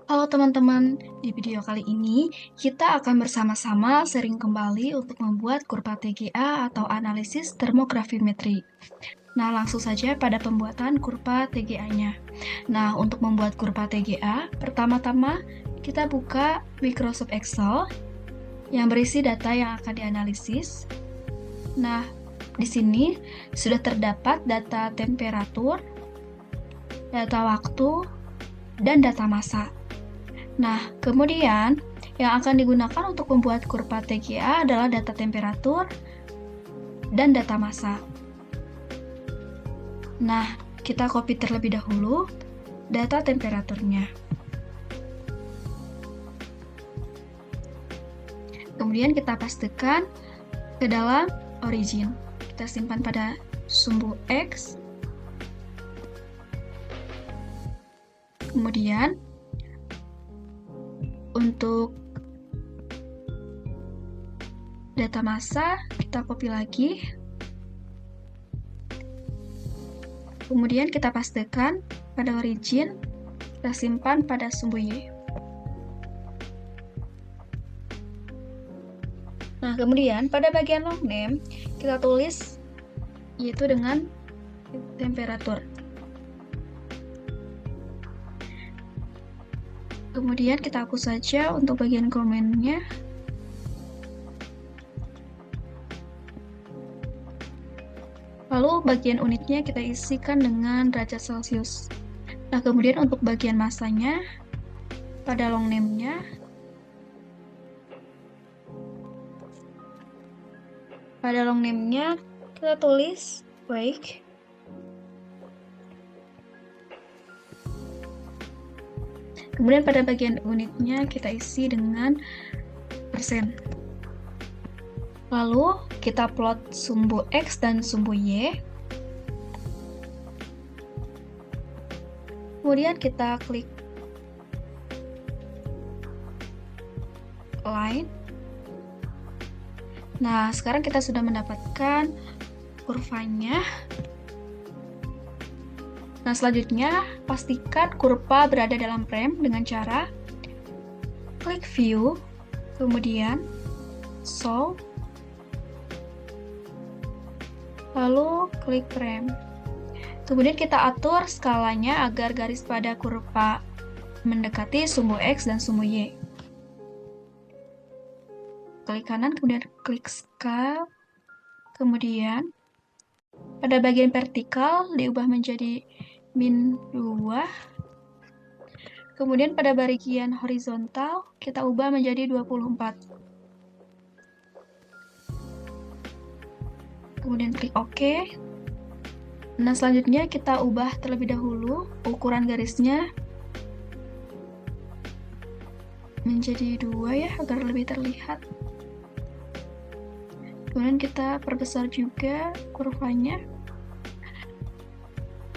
Halo teman-teman, di video kali ini kita akan bersama-sama sharing kembali untuk membuat kurva TGA atau analisis termografimetri. Nah, langsung saja pada pembuatan kurva TGA-nya. Nah, untuk membuat kurva TGA, pertama-tama kita buka Microsoft Excel yang berisi data yang akan dianalisis. Nah, di sini sudah terdapat data temperatur, data waktu, dan data massa. Nah, kemudian yang akan digunakan untuk membuat kurva TGA adalah data temperatur dan data massa. Nah, kita copy terlebih dahulu data temperaturnya. Kemudian kita pastekan ke dalam origin. Kita simpan pada sumbu X. Kemudian untuk data massa kita copy lagi. Kemudian kita pastekan pada origin, kita simpan pada sumbu Y. Nah, kemudian pada bagian long name kita tulis yaitu dengan temperatur. Kemudian kita hapus saja untuk bagian komennya. Lalu bagian unitnya kita isikan dengan derajat Celcius. Nah, kemudian untuk bagian massanya pada long name-nya kita tulis week. Kemudian pada bagian unitnya kita isi dengan persen. Lalu kita plot sumbu X dan sumbu Y. Kemudian kita klik line. Nah, sekarang kita sudah mendapatkan kurvanya. Nah, selanjutnya pastikan kurva berada dalam frame dengan cara klik view, kemudian show, lalu klik frame. Kemudian kita atur skalanya agar garis pada kurva mendekati sumbu X dan sumbu Y. Klik kanan, kemudian klik scale, kemudian pada bagian vertikal diubah menjadi -2. Kemudian pada bagian horizontal kita ubah menjadi 24. Kemudian klik OK. Nah, selanjutnya kita ubah terlebih dahulu ukuran garisnya menjadi 2 ya, agar lebih terlihat. Kemudian kita perbesar juga kurvanya.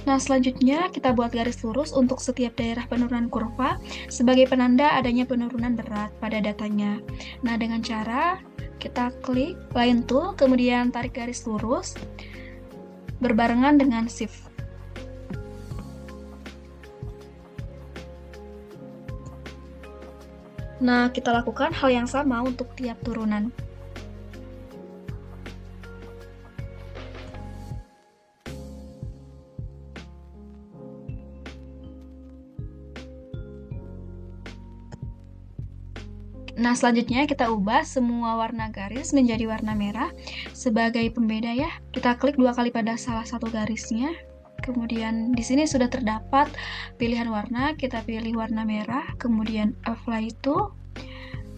Nah, selanjutnya kita buat garis lurus untuk setiap daerah penurunan kurva sebagai penanda adanya penurunan berat pada datanya. Nah, dengan cara kita klik line tool, kemudian tarik garis lurus berbarengan dengan shift. Nah, kita lakukan hal yang sama untuk tiap turunan. Nah, selanjutnya kita ubah semua warna garis menjadi warna merah sebagai pembeda ya. Kita klik 2 kali pada salah satu garisnya. Kemudian di sini sudah terdapat pilihan warna, kita pilih warna merah, kemudian apply itu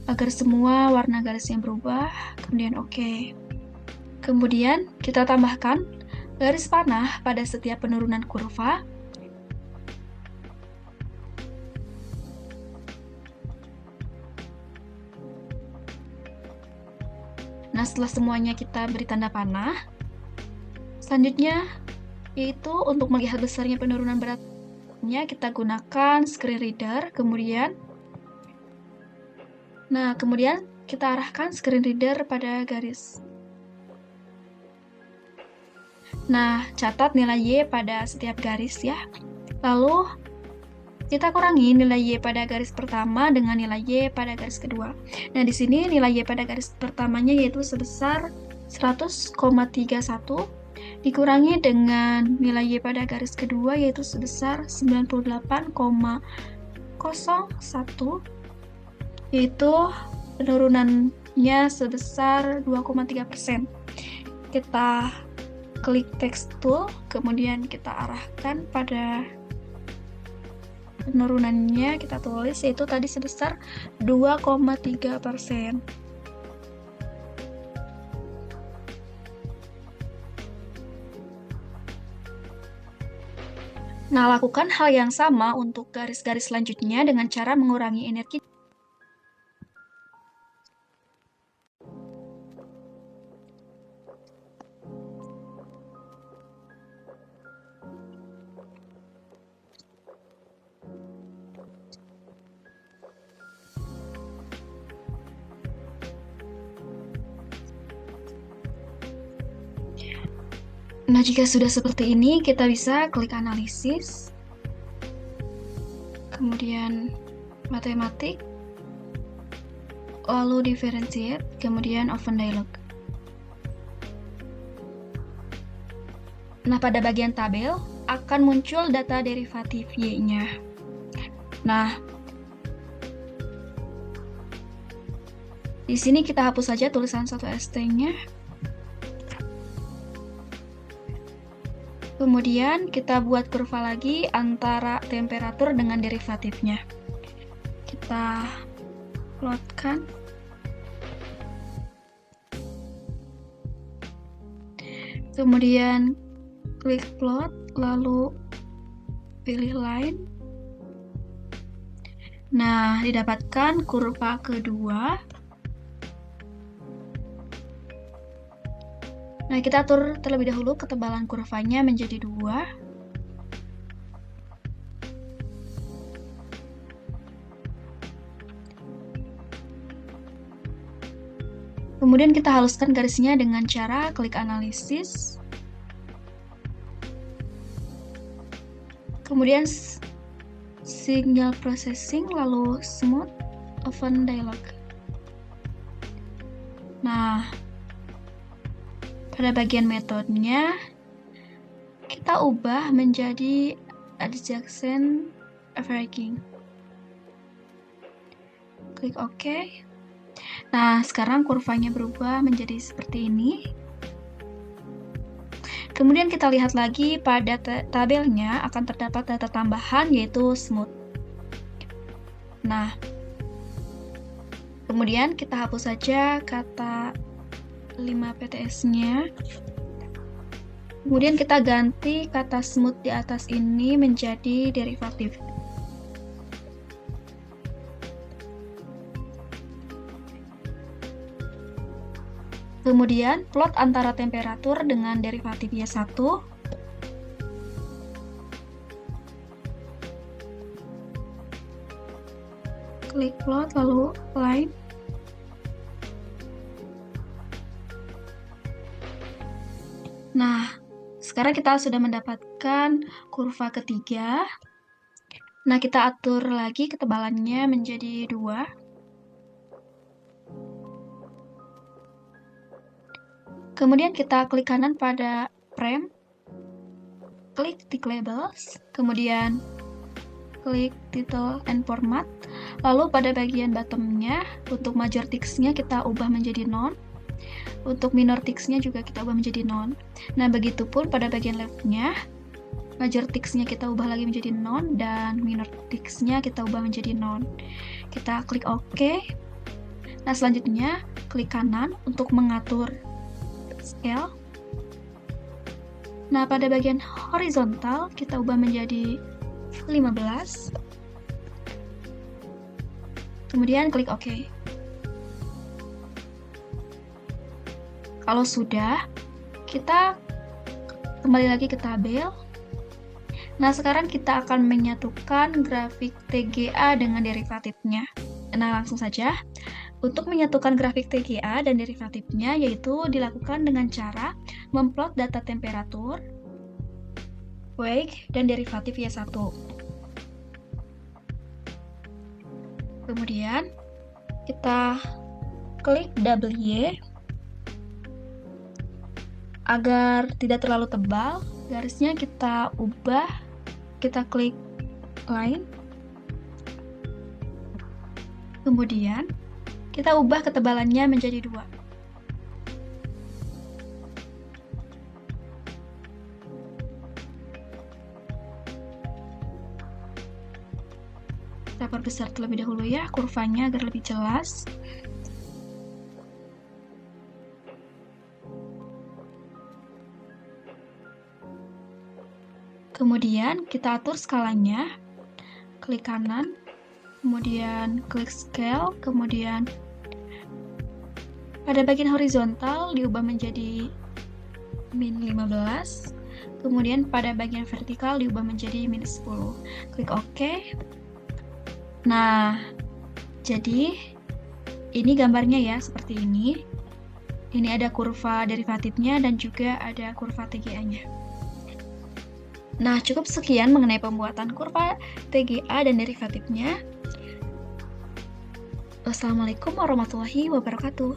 agar semua warna garisnya berubah, kemudian OK. Kemudian kita tambahkan garis panah pada setiap penurunan kurva. Nah, setelah semuanya kita beri tanda panah, selanjutnya yaitu untuk melihat besarnya penurunan beratnya kita gunakan screen reader. Kemudian kita arahkan screen reader pada garis. Nah, catat nilai Y pada setiap garis ya. Lalu kita kurangi nilai Y pada garis pertama dengan nilai Y pada garis kedua. Nah, di sini nilai Y pada garis pertamanya yaitu sebesar 100,31 dikurangi dengan nilai Y pada garis kedua yaitu sebesar 98,01, yaitu penurunannya sebesar 2,3%. Kita klik text tool, kemudian kita arahkan pada penurunannya, kita tulis yaitu tadi sebesar 2,3%. Nah, lakukan hal yang sama untuk garis-garis selanjutnya dengan cara mengurangi energi. Nah, jika sudah seperti ini, kita bisa klik analisis, kemudian matematik, lalu differentiate, kemudian open dialog. Nah, pada bagian tabel akan muncul data derivatif Y-nya. Nah, di sini kita hapus saja tulisan 1ST-nya. Kemudian kita buat kurva lagi antara temperatur dengan derivatifnya. Kita plotkan. Kemudian klik plot, lalu pilih line. Nah, didapatkan kurva kedua. Nah, kita atur terlebih dahulu ketebalan kurvanya menjadi 2. Kemudian kita haluskan garisnya dengan cara klik analisis. Kemudian signal processing, lalu smooth, open dialog. Nah, pada bagian metodenya, kita ubah menjadi adjacent averaging. Klik OK. Nah, sekarang kurvanya berubah menjadi seperti ini. Kemudian kita lihat lagi pada tabelnya akan terdapat data tambahan yaitu smooth. Nah, kemudian kita hapus saja kata 5 PTS-nya. Kemudian kita ganti kata smooth di atas ini menjadi derivatif. Kemudian plot antara temperatur dengan derivatif Y1. Klik plot lalu line. Nah, sekarang kita sudah mendapatkan kurva ketiga. Nah, kita atur lagi ketebalannya menjadi 2. Kemudian kita klik kanan pada frame, klik tick labels, kemudian klik title and format, lalu pada bagian bottomnya, untuk major text-nya kita ubah menjadi none, untuk minor text-nya juga kita ubah menjadi none. Nah, begitupun pada bagian left-nya, major text-nya kita ubah lagi menjadi none, dan minor text-nya kita ubah menjadi none. Kita klik OK. Nah, selanjutnya klik kanan untuk mengatur scale. Nah, pada bagian horizontal kita ubah menjadi 15. Kemudian klik OK. Kalau sudah, kita kembali lagi ke tabel. Nah, sekarang kita akan menyatukan grafik TGA dengan derivatifnya. Nah, langsung saja. Untuk menyatukan grafik TGA dan derivatifnya, yaitu dilakukan dengan cara memplot data temperatur, wake, dan derivatif Y1. Kemudian kita klik double Y. Agar tidak terlalu tebal, garisnya kita ubah, kita klik line. Kemudian kita ubah ketebalannya menjadi 2. Kita perbesar terlebih dahulu ya kurvanya agar lebih jelas. Kemudian kita atur skalanya, klik kanan, kemudian klik scale, kemudian pada bagian horizontal diubah menjadi min 15, kemudian pada bagian vertikal diubah menjadi min 10. Klik OK. Nah, jadi ini gambarnya ya, seperti ini. Ini ada kurva derivatifnya dan juga ada kurva TGA-nya. Nah, cukup sekian mengenai pembuatan kurva TGA dan derivatifnya. Wassalamualaikum warahmatullahi wabarakatuh.